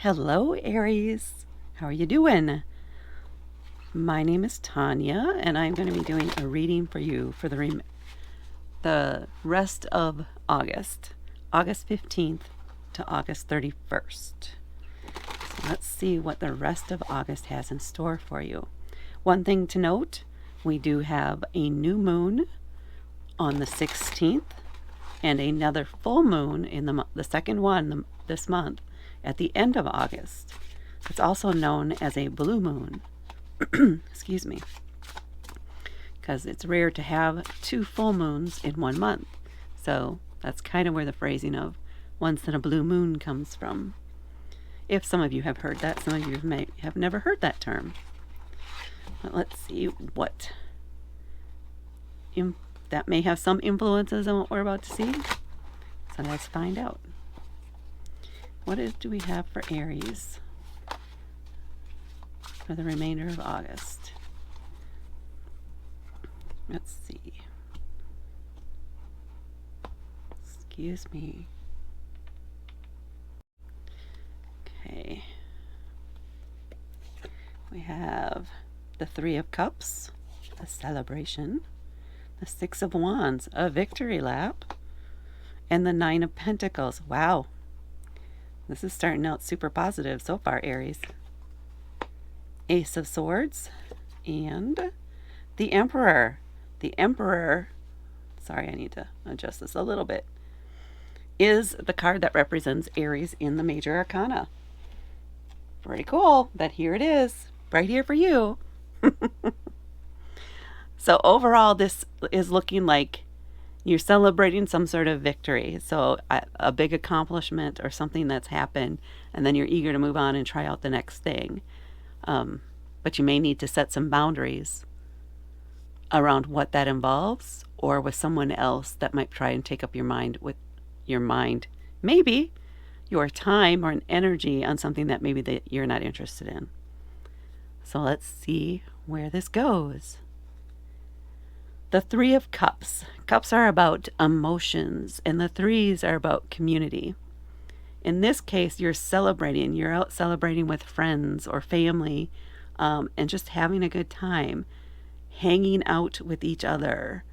Hello, Aries. How are you doing? My name is Tanya, and I'm going to be doing a reading for you for the rest of August, August 15th to August 31st. So let's see what the rest of August has in store for you. One thing to note, we do have a new moon on the 16th and another full moon in the second one this month at the end of August. It's also known as a blue moon. Excuse me. Because it's rare to have two full moons in one month. So that's kind of where the phrasing of once in a blue moon comes from. If some of you have heard that, some of you may have never heard that term. But let's see what that may have some influences on what we're about to see. So let's find out. What do we have for Aries for the remainder of August? Let's see. Excuse me. Okay. We have the Three of Cups, a celebration, the Six of Wands, a victory lap, and the Nine of Pentacles. Wow. This is starting out super positive so far, Aries. Ace of Swords and the Emperor. The Emperor, sorry, I need to adjust this a little bit, is the card that represents Aries in the major arcana. Pretty cool that here it is, right here for you. So overall, this is looking like you're celebrating some sort of victory. So a big accomplishment or something that's happened, and then you're eager to move on and try out the next thing. But you may need to set some boundaries around what that involves, or with someone else that might try and take up your mind maybe your time or an energy on something that maybe that you're not interested in. So let's see where this goes. The Three of Cups. Cups are about emotions, and the threes are about community. In this case, you're celebrating. You're out celebrating with friends or family, and just having a good time, hanging out with each other.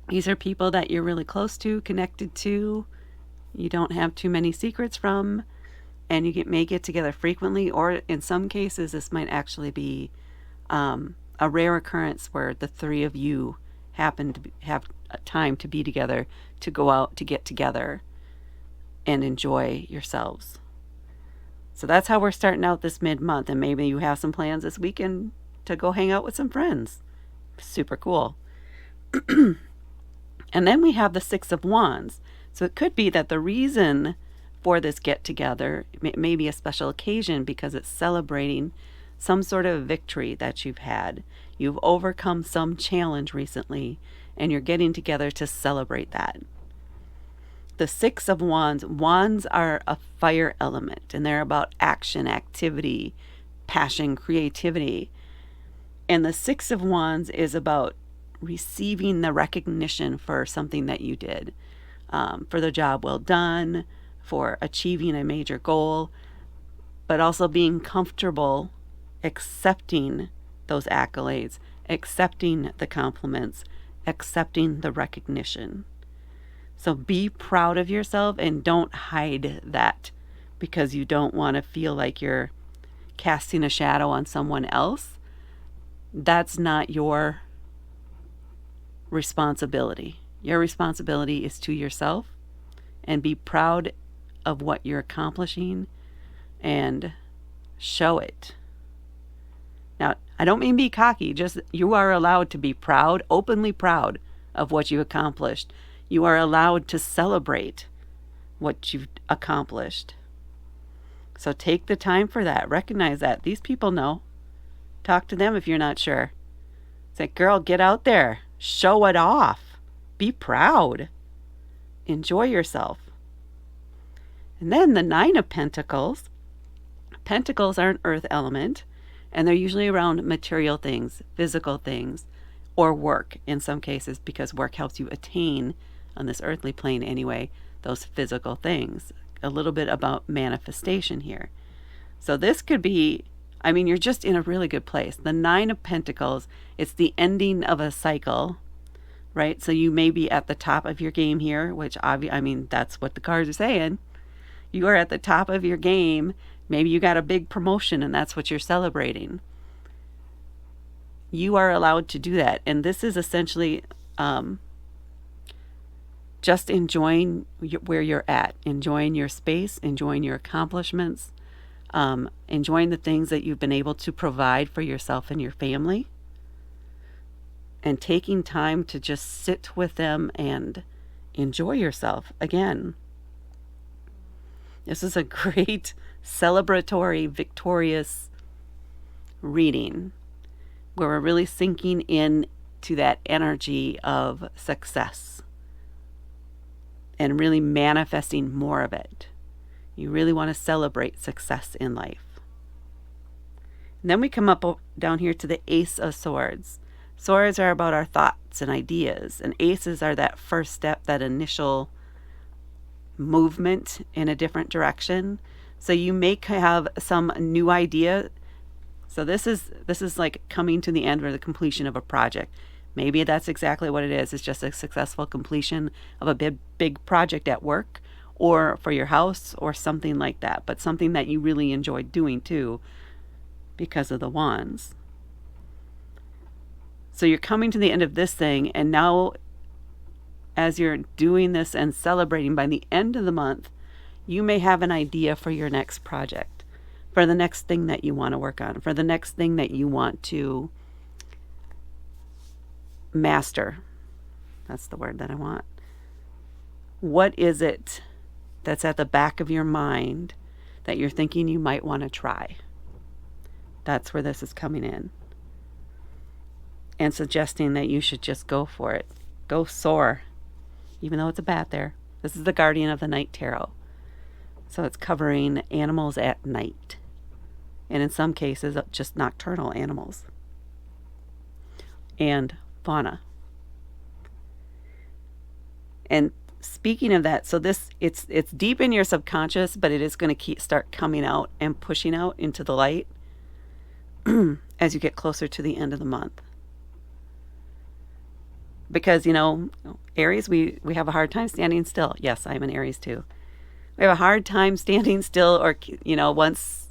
These are people that you're really close to, connected to. You don't have too many secrets from, and you may get together frequently, or in some cases, this might actually be a rare occurrence where the three of you happen to have a time to be together, to go out, to get together and enjoy yourselves. So that's how we're starting out this mid-month, and maybe you have some plans this weekend to go hang out with some friends. Super cool. And then we have the Six of Wands. So it could be that the reason for this get-together may be a special occasion because it's celebrating some sort of victory that you've had. You've overcome some challenge recently, and you're getting together to celebrate that. The Six of Wands. Wands are a fire element, and they're about action, activity, passion, creativity. And the Six of Wands is about receiving the recognition for something that you did, for the job well done, for achieving a major goal, but also being comfortable accepting those accolades, accepting the compliments, accepting the recognition. So be proud of yourself and don't hide that because you don't want to feel like you're casting a shadow on someone else. That's not your responsibility. Your responsibility is to yourself, and be proud of what you're accomplishing and show it. Now, I don't mean be cocky, just you are allowed to be proud, openly proud of what you accomplished. You are allowed to celebrate what you've accomplished. So take the time for that. Recognize that. These people know. Talk to them if you're not sure. Say, girl, get out there. Show it off. Be proud. Enjoy yourself. And then the Nine of Pentacles. Pentacles are an earth element, and they're usually around material things, physical things, or work in some cases, because work helps you attain on this earthly plane anyway, those physical things. a little bit about manifestation here. So this could be, I mean, you're just in a really good place. The Nine of Pentacles, it's the ending of a cycle, right? So you may be at the top of your game here, which I mean, that's what the cards are saying. You are at the top of your game. Maybe you got a big promotion and that's what you're celebrating. You are allowed to do that. And this is essentially just enjoying where you're at, enjoying your space, enjoying your accomplishments, enjoying the things that you've been able to provide for yourself and your family, and taking time to just sit with them and enjoy yourself again. This is a great celebratory, victorious reading where we're really sinking in to that energy of success and really manifesting more of it. You really want to celebrate success in life. And then we come up down here to the Ace of Swords. Swords are about our thoughts and ideas, and aces are that first step, that initial movement in a different direction. So you may have some new idea. So this is like coming to the end or the completion of a project. Maybe that's exactly what it is. It's just a successful completion of a big project at work or for your house or something like that, but something that you really enjoyed doing too because of the wands. So you're coming to the end of this thing, and now as you're doing this and celebrating, by the end of the month, you may have an idea for your next project, for the next thing that you want to work on, for the next thing that you want to master. That's the word that I want. What is it that's at the back of your mind that you're thinking you might want to try? That's where this is coming in. And suggesting that you should just go for it. Go soar. Even though it's a bat there. This is the Guardianofthenight tarot. So it's covering animals at night. And in some cases, just nocturnal animals. And fauna. And speaking of that, so this, it's deep in your subconscious, but it is going to start coming out and pushing out into the light as you get closer to the end of the month. Because, you know, Aries, we have a hard time standing still. Yes, I'm an Aries too. We have a hard time standing still, or, you know, once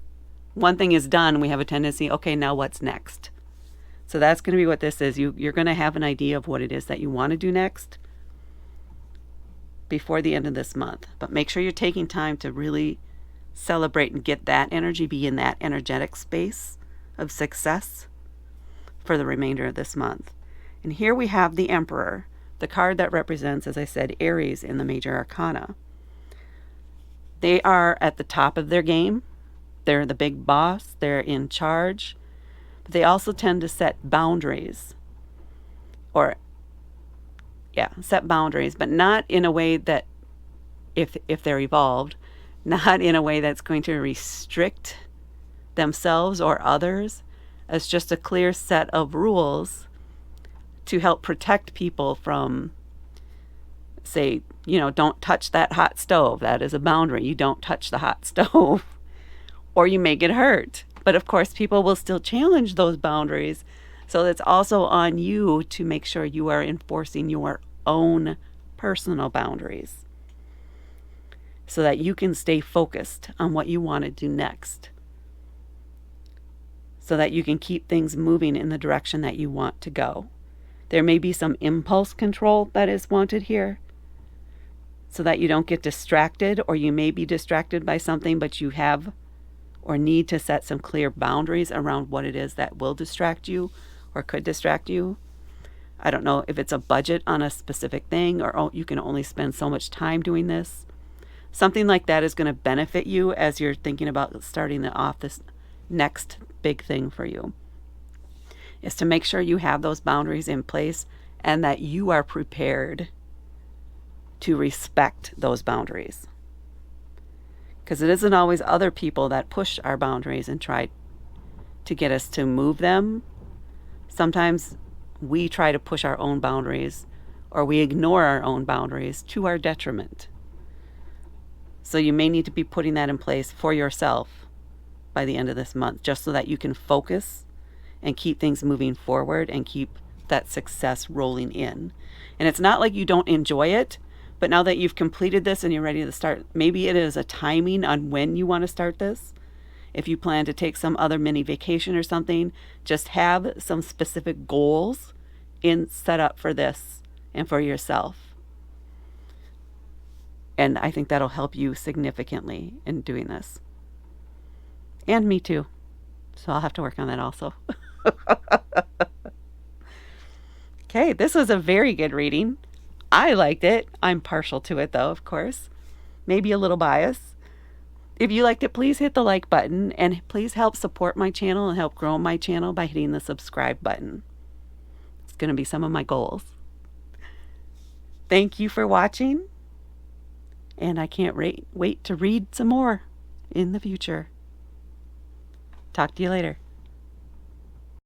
one thing is done, we have a tendency, okay, now what's next? So that's going to be what this is. You're going to have an idea of what it is that you want to do next before the end of this month. But make sure you're taking time to really celebrate and get that energy, be in that energetic space of success for the remainder of this month. And here we have the Emperor, the card that represents, as I said, Aries in the major arcana. They are at the top of their game. They're the big boss. They're in charge. But they also tend to set boundaries. Set boundaries, but not in a way that, if they're evolved, not in a way that's going to restrict themselves or others, as just a clear set of rules to help protect people from, say, you know, don't touch that hot stove. That is a boundary. You don't touch the hot stove or you may get hurt. But of course, people will still challenge those boundaries. So it's also on you to make sure you are enforcing your own personal boundaries so that you can stay focused on what you want to do next, so that you can keep things moving in the direction that you want to go. There may be some impulse control that is wanted here so that you don't get distracted, or you may be distracted by something, but you have or need to set some clear boundaries around what it is that will distract you or could distract you. I don't know if it's a budget on a specific thing, or you can only spend so much time doing this. Something like that is going to benefit you as you're thinking about starting off this next big thing for you, is to make sure you have those boundaries in place and that you are prepared to respect those boundaries. Because it isn't always other people that push our boundaries and try to get us to move them. Sometimes we try to push our own boundaries, or we ignore our own boundaries to our detriment. So you may need to be putting that in place for yourself by the end of this month, just so that you can focus and keep things moving forward and keep that success rolling in. And it's not like you don't enjoy it, but now that you've completed this and you're ready to start, maybe it is a timing on when you want to start this. If you plan to take some other mini vacation or something, just have some specific goals set up for this and for yourself. And I think that'll help you significantly in doing this. And me too. So I'll have to work on that also. Okay, this was a very good reading. I liked it. I'm partial to it though, of course. Maybe a little biased. If you liked it, please hit the like button and please help support my channel and help grow my channel by hitting the subscribe button. It's going to be some of my goals. Thank you for watching, and I can't wait to read some more in the future. Talk to you later.